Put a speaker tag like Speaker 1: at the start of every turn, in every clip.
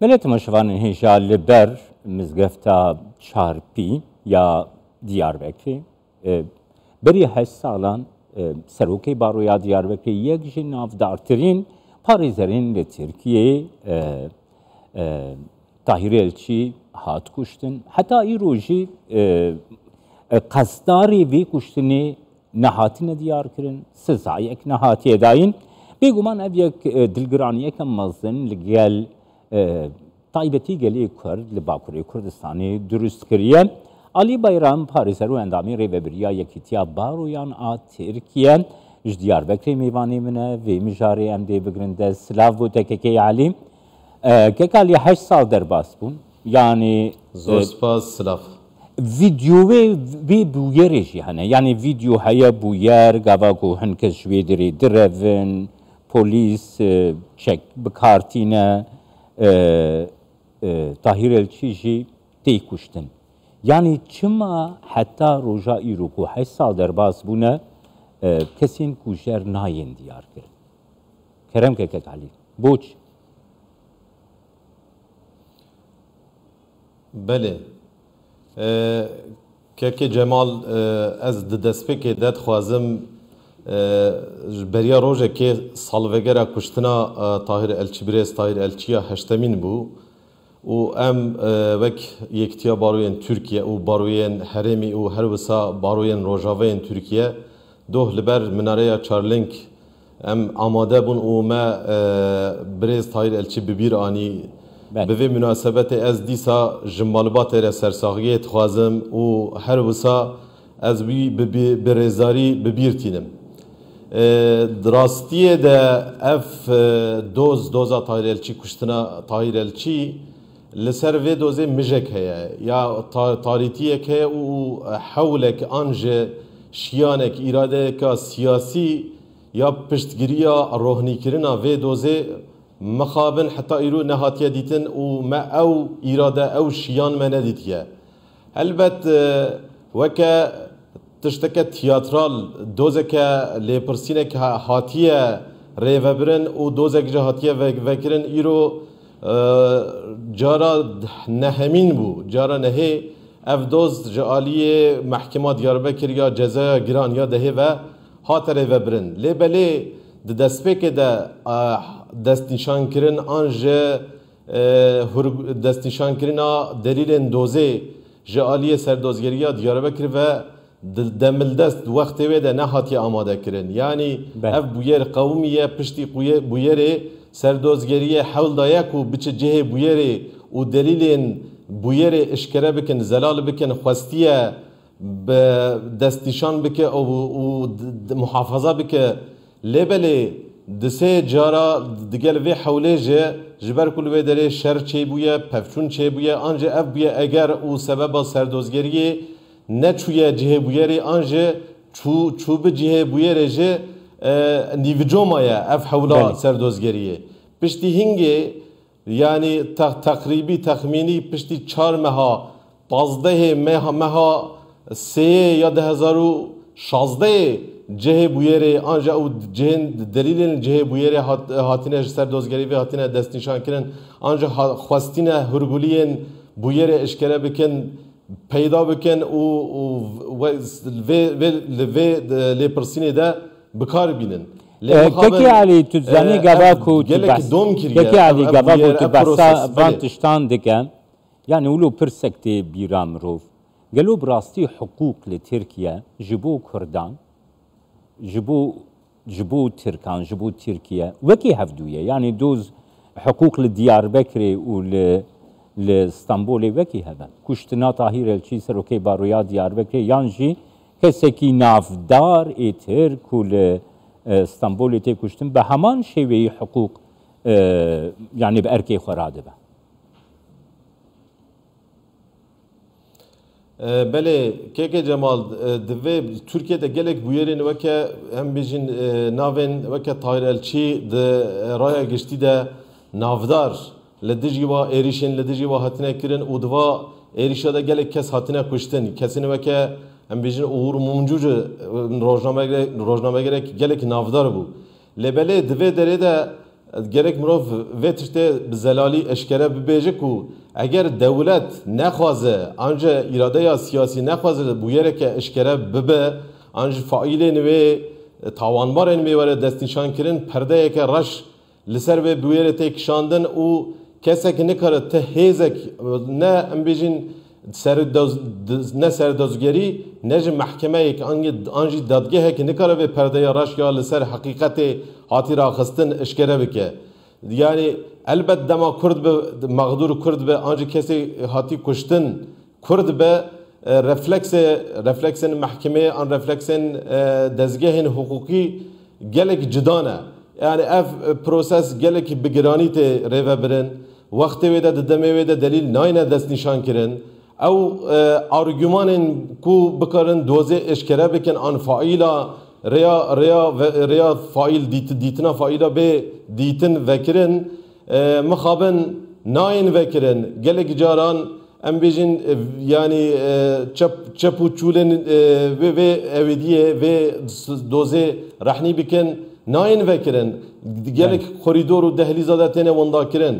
Speaker 1: ملت مشوان هیجا لبر مزگفتا چارپی یا دیاربکری بری 8 سالان سروکی بارویا دیاربکری یک جن نافدارترین پاریزرین لترکیه طاهر الچی هات کشتن حتی ای روزی قصداری وی کشتنی نهاتین دیار کرن سزایک نهاتی داین بگومان ابیک دلگرانیه کم مزن لگل تایبتی گلی کرد لباکوری کردستانی درست کریه علی bayram پاریزرو اندامی ریوبریا یکیتیا بارویان آ ترکیه جدیاربکری میوانی منه و مجاری ام دی بگرنده سلاف و تککی علی که کالی 8 سال در باس بون یعنی
Speaker 2: زور سپاس سلاف
Speaker 1: ویدیوی بی بویرشی هنه یعنی ویدیو هیا بویر گواگو هنکس شویدری درون پولیس چک بکارتینه طاهر الچیجی تی کشتن yani çima hatta roja iruku 8 sal derbas buna kesin kuşer nayin diyar kir. Kerem kekek Ali. Boç.
Speaker 2: Bele. Keke Cemal ez de despeke det xwazim beriya roja ke salvegera kuştina Tahir Elçibrez Tahir Elçiya heştemin bu. و ام وک یکتیا باروین ترکیه و باروین هرمی و هر وسا باروین روجاوین ترکیه دوه لبر مناره چارلینگ ام آماده بون و ما برز تایر الچی ببیر آنی به مناسبت از دیسا جمالبات را سرساغیت خوازم و هر وسا از بی برزاری ببیر تینم دراستیه ده اف دوزا تایر الچی کشتنا تایر الچی لسر وی دوزه مجک هیا یا تاریتیه که او حولک آنج شیانک اراده که سیاسی یا پشتگیریا روحنی کرنا وی دوزه مخابن حتی ایرو نهاتیه دیتن و ما او اراده او شیان من ندیتیه البت وکه تشتکه تیاترال دوزه که لیپرسینه که هاتیه ریوبرن و دوزه که هاتیه وکرن ایرو جارا نهمین بو جارا نهی افدوز جالیه محکمه دیاربکر یا جزای گران یا دهه و هاتره و برن لیبلی دستپک ده دست نشان کرن آنج دست نشان کرن دلیل دوزه جالیه سردوزگریا دیاربکر و دمل دست وقت و ده نه هاتی آماده کرن یعنی اف بویر قومیه پشتی بویره سردوزگریه حول دایک و بچه جه بویره و دلیلین بویره اشکره بکن زلال بکن خواستیه به دستیشان بکه و محافظه بکه لیبلی دسه جارا دگل وی حوله جبر کل وی داره شر چه بویه پفچون چه بویه آنجا اف بویه اگر او سبب سردوزگریه نچویه جه بویره آنجا چو به جه بویره جه نیوجومایا اف حولا سردوزگریه پشتی هنگی یعنی تقریبی تخمینی پشتی 4 ماه 15 ماه 3 یا 2016 جه بویره آنجا او جهن دلیل جه بویره هاتینه سردوزگری و هاتینه دست نشان کردن آنجا خواستینه هرگولین بویره اشکره بکن پیدا بکن و لپرسینه ده بکار بینن
Speaker 1: Peki Ali tüzeni gavaku Peki Ali gavaku tübasa vantıştan diken yani ulu persekti biram ruf gelo brasti hukuk li Türkiye jibu Kurdan jibu Türkan jibu Türkiye veki hevduye yani doz hukuk li Diyarbekri u li İstanbul'e veki heva kuştina Tahir Elçi seroke baruya Diyarbekri yanji keseki navdar etir kule İstanbul'u tek kuştum. Be hemen şeveyi hukuk yani bir erkeği xaradı be.
Speaker 2: Bele keke Cemal ve Türkiye'de gelek bu yerin veke hem bizim navin veke Tahir Elçi de raya geçti de navdar ledijiva erişin ledijiva hatine kirin udva erişada gelek kes hatine kuştun kesin veke em bizim uğur mumcucu rozname gerek gelek navdar bu lebele dve derede gerek مرو و تشته زلالی اشکره ببیجه کو اگر دولت نخوازه آنجا اراده یا سیاسی نخوازه بویره که اشکره ببه آنجا فعیل نوی تاوانبار نوی وره دستنشان کرن پرده که رش لسر به بویره تکشاندن او کسی که نکاره ته هیزک نه ام بیجین نه سردازگری نه محکمه یک آنجی دادگاه که نکاره به پرده رش یا لسر حقیقت هاتی را خستن اشکره بکه yani elbet dema Kurd be mağdur Kurd be ancak kesi hati kuştun Kurd be refleksin mahkemeye an refleksin dezgahın hukuki gelek cidana yani ev proses gelek bigirani te reve birin vakti ve de deme ve de delil nayne dest nişan kirin ev argümanın ku bıkarın doze eşkere bikin an faila ریا فایل دیتنا فایلا به دیتن وکرن مخابن ناین وکرن گلک جاران ام بیجن yani çapu çulen ve evdiye ve doze rahni biken nain vekeren gelek koridoru dehlizada tene vanda kiren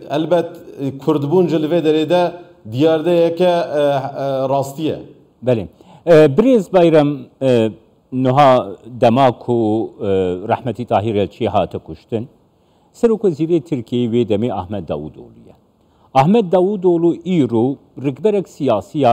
Speaker 2: elbet kurdbun cilve derede diyarda yeke rastiye
Speaker 1: بله بریز bayram نها دماکو رحمتی طاهر الچی هات کشتن سرک وزیر ترکیه و دمی احمد داوودوغلویه احمد داوودوغلو ایرو رکبرک سیاسی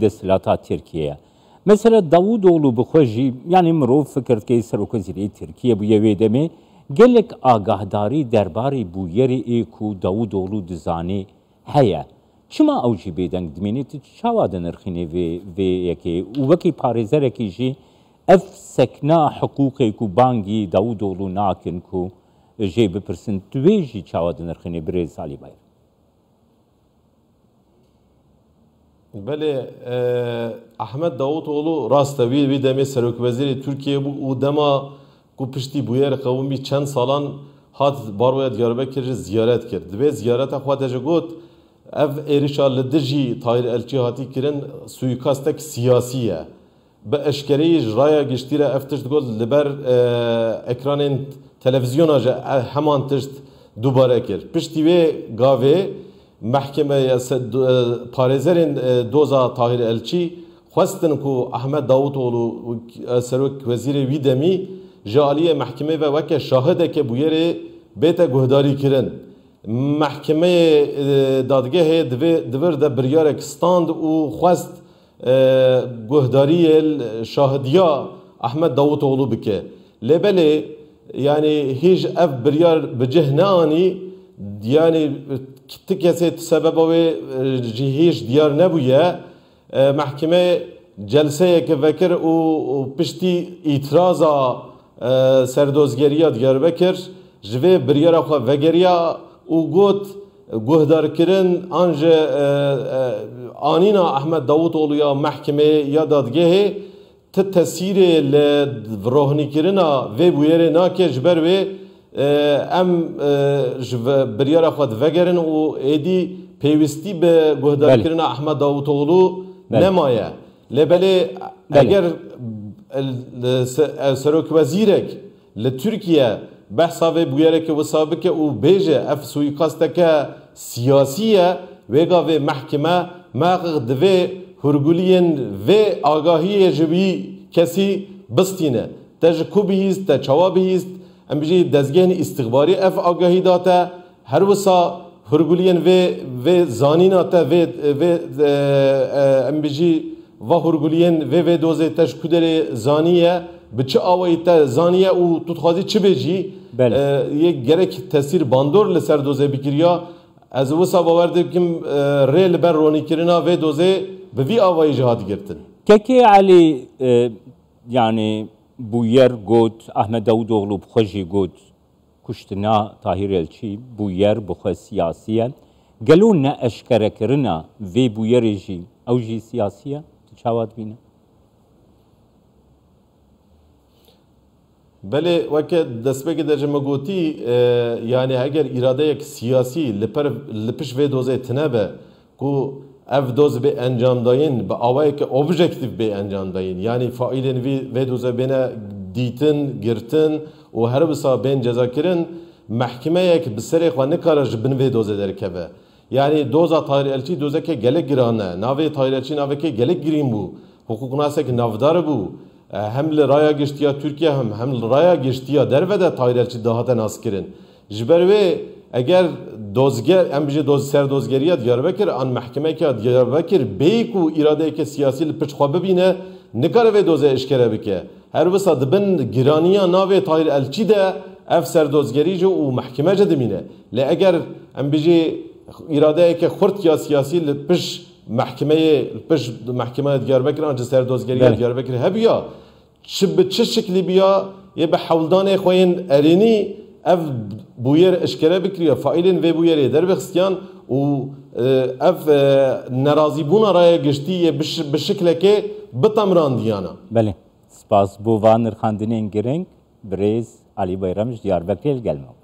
Speaker 1: دستلاتا ترکیه مثلا داوودوغلو بخوجی yani مروف فکرت که سرک وزیر ترکیه بویه و دمی گلک آگاهداری درباری بویری ایکو داوودوغلو دزانی هیا چما اوجی بیدنگ دمینیت چاوادن ارخینه و یکی و وکی پارزر یکیجی اف سکنا حقوقی کو بانگی داوودوغلو ناکن کو جی بپرسن تویجی چاوادن ارخینه بریز سالی بایر
Speaker 2: بله احمد داوودوغلو راست وی دمی سرک وزیر ترکیه بو او دما کو پشتی بویر قومی چند سالان هات باروی دیاربکر زیارت کرد و زیارت خواهد گوت ev êrişa li dijî Tahir Elçî hatî kirin suikastek siyasî ye. Bi eşkereyî ji raya giştî re ev tişt got li ber ekranên televizyona jî heman tişt dubare kir. Piştî wê gavê mehkemeye parêzerên doza Tahir Elçî xwestin ku Ahmed Davutoğlu serok wezîrê wî demî ji aliyê mehkemê ve weke şahideke bûyerê bête guhdarî kirin. محکمه دادگاه دور ده بریارک ستاند و خواست گهداری شاهدیا احمد داوودوغلو بکه لبله yani hiç ev biryar bicih neani yani tikeset sebebe ve hiç diyar nebuye mahkeme celseye ki vekir o pişti itiraza serdozgeriya Diyarbakır jve biryara xwe vegeriya و گوت گهدار کردن آنجا آنینا احمد داوودوغلو یا محکمه یا دادگاه تأثیر لروحانی کردنا و بویره ناکه جبر و ام بریار خود وگرن و ایدی پیوستی به گهدار کردن احمد داوودوغلو نمایه لبله اگر سروک وزیرک لترکیه بحثا و بویره که وسابه که او بیجه اف سویقاسته که سیاسیه وگا و محکمه مغد و هرگولین و آگاهی جوی کسی بستینه تج کوبیست تا چوابیست ام بجی دزگین استخباری اف آگاهی داته هر وسا هرگولین و زانیناته و ام بجی و هرگولین و دوزه تج کدر زانیه به چه آوایی تا زانیه او تو تخوازی چه بیجی یک گرک تاثیر باندور لسر دوزه بکریا از وسا باورده کم ریل بر رونی کرنا و دوزه به وی آوایی جهاد گرتن
Speaker 1: که علی yani bu yer got Ahmed Davutoğlu bxwejî got kuştina Tahir Elçî bu yer bixwe siyasiyen gelo ne eşkerekirina vê bu yerê jî ew jî siyasiye tu çawa dibîne
Speaker 2: بله وکه دستبه در جمعوتی یعنی اگر اراده یک سیاسی لپش و دوزه تنبه کو اف دوز به انجام داین به آوایی که ابژکتیو به انجام داین یعنی فاعلین و دوزه بینه دیتن گرتن و هر وسا بین جزا کرن محکمه یک بسری خواه نکارش بنوی دوزه درکبه یعنی دوزا طایر الچی دوزه که گلک گرانه ناوی طایر الچی ناوی که گلک گرین بو حقوق ناسه که نافدار بو هم لرایا گشتیا ترکیه هم لرایا گشتیا دروده طایر الچی دهات ناس کرن جبروی اگر دوزگر ام بجه سر دوزگریه دیاربکر آن محکمه که دیاربکر بیکو اراده که سیاسی لپچ خواه ببینه نکاره و دوزه اشکره بکه هر وسا دبن گرانیا ناوی طایر الچی ده اف سر دوزگری جو و محکمه جه دمینه لی اگر ام بجه اراده که خورد یا سیاسی لپش محکمه دیاربکر آنجا سر دوزگریه دیاربکر هبیا چه شکلی بیا یه به حولدان خوین ارینی اف بویر اشکره بکریه فایلین و بویری در بخستیان و اف نرازی بونا رای گشتی به شکل که بتمران دیانا
Speaker 1: بله سپاس بو وان نرخاندنین گرنگ بریز علی بیرمش دیاربکر gelme